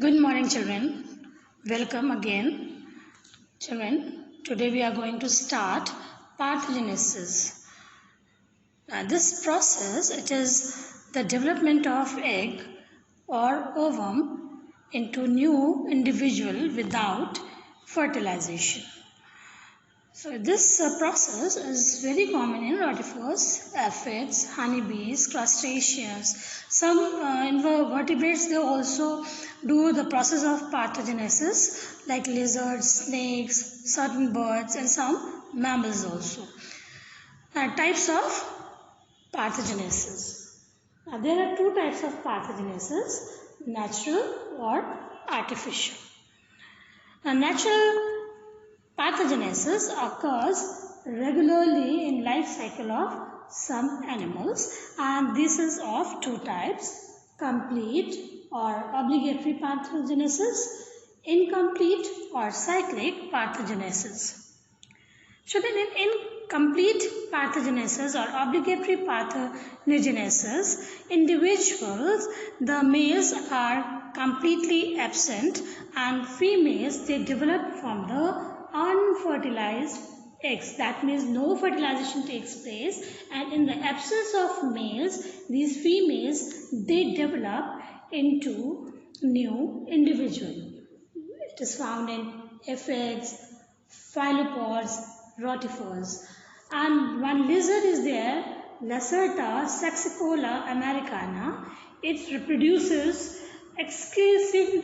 Good morning, children. Welcome again. Children, today we are going to start parthenogenesis. This process, it is the development of egg or ovum into new individual without fertilization. So this process is very common in rotifers, aphids, honeybees, crustaceans. Some invertebrates, they also do the process of parthenogenesis, like lizards, snakes, certain birds, and some mammals also. Types of parthenogenesis. Now, there are two types of parthenogenesis, natural or artificial. Now, natural parthenogenesis occurs regularly in life cycle of some animals, and this is of two types: complete or obligatory parthenogenesis, incomplete or cyclic parthenogenesis. Children, in incomplete parthenogenesis or obligatory parthenogenesis, individuals, the males are completely absent and females, they develop from the unfertilized eggs. That means no fertilization takes place, and in the absence of males, these females, they develop into new individual. It is found in aphids, phylopods, rotifers. And one lizard is there, Lacerta saxicola americana. It reproduces exclusively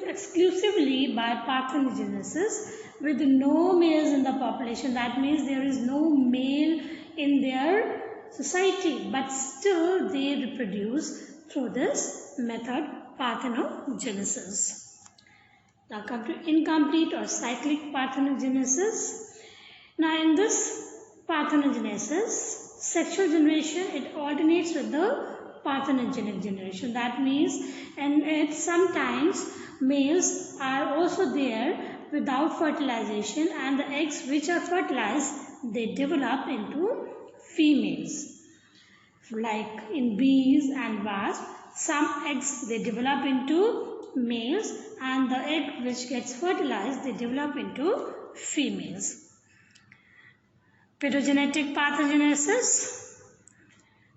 by parthenogenesis with no males in the population. That means there is no male in their society, but still they reproduce through this method, parthenogenesis. Now come to incomplete or cyclic parthenogenesis. Now in this parthenogenesis, sexual generation, it alternates with the parthenogenic generation. That means, and sometimes males are also there without fertilization, and the eggs which are fertilized, they develop into females. Like in bees and wasps, some eggs, they develop into males, and the egg which gets fertilized, they develop into females. Pedogenetic parthenogenesis,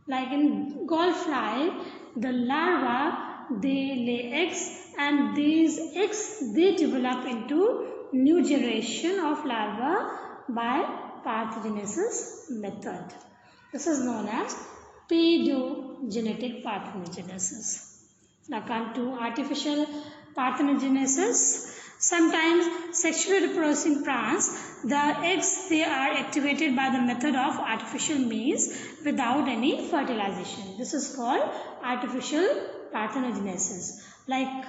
like in gallfly, the larvae, they lay eggs, and these eggs, they develop into new generation of larvae by parthenogenesis method. This is known as pedogenetic parthenogenesis. Now come to artificial parthenogenesis. Sometimes sexually reproducing plants, the eggs, they are activated by the method of artificial means without any fertilization. This is called artificial parthenogenesis. Like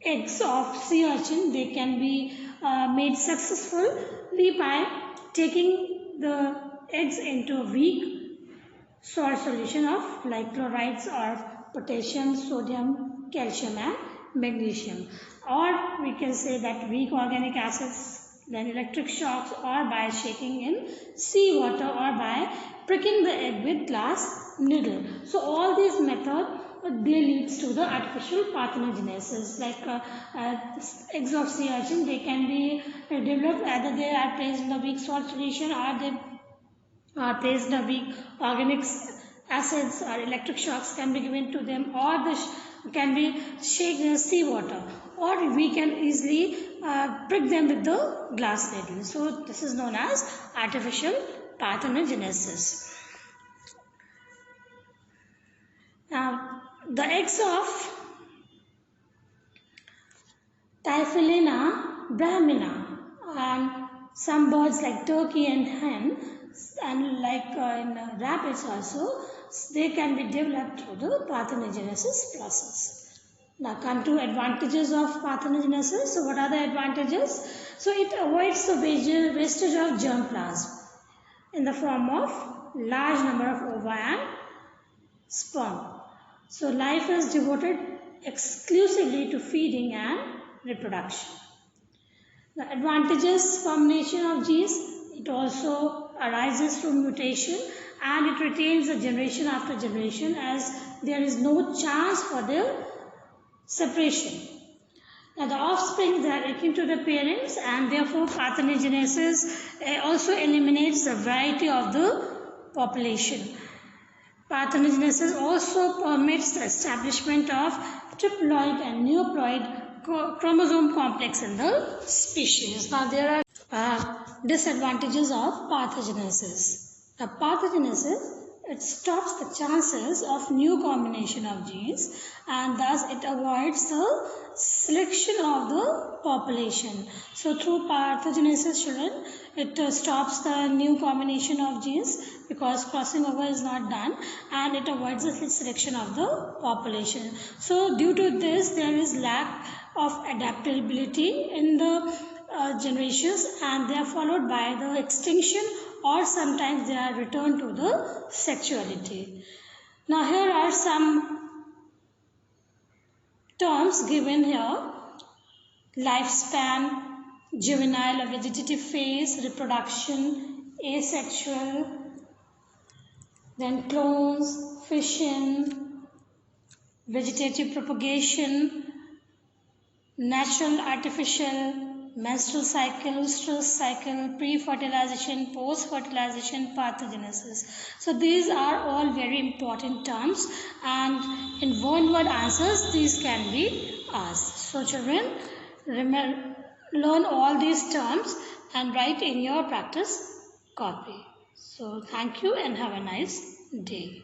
eggs of sea urchin, they can be made successfully by taking the eggs into a weak salt solution of like chlorides or potassium, sodium, calcium and magnesium, or we can say that weak organic acids, then electric shocks, or by shaking in sea water, or by pricking the egg with glass needle. So all these methods, they leads to the artificial parthenogenesis. Like eggs of sea urchin, they can be developed either they are placed in the weak salt solution, or they are placed in the weak organic acids, or electric shocks can be given to them, or this can be shaken in seawater, or we can easily prick them with the glass needle. So this is known as artificial parthenogenesis. Now the eggs of Typhilina brahmina and some birds like turkey and hen, and like in rabbits also, they can be developed through the parthenogenesis process. Now come to advantages of parthenogenesis. So what are the advantages? So it avoids the wastage of germplasm in the form of large number of ova and sperm. So life is devoted exclusively to feeding and reproduction. The advantages: combination of genes, it also arises through mutation, and it retains the generation after generation, as there is no chance for their separation. Now the offspring, they are akin to the parents, and therefore parthenogenesis also eliminates the variety of the population. Parthenogenesis also permits the establishment of triploid and neuploid chromosome complex in the species. Now there are disadvantages of parthenogenesis. The parthenogenesis, it stops the chances of new combination of genes, and thus it avoids the selection of the population. So through parthenogenesis, children, it stops the new combination of genes because crossing over is not done, and it avoids the selection of the population. So due to this, there is lack of adaptability in the generations, and they are followed by the extinction, or sometimes they are returned to the sexuality. Now here are some terms given here: lifespan, juvenile or vegetative phase, reproduction, asexual, then clones, fission, vegetative propagation, natural, artificial, menstrual cycle, oestrus cycle, pre-fertilization, post-fertilization, parthenogenesis. So these are all very important terms, and in one-word answers these can be asked. So children, learn all these terms and write in your practice copy. So thank you and have a nice day.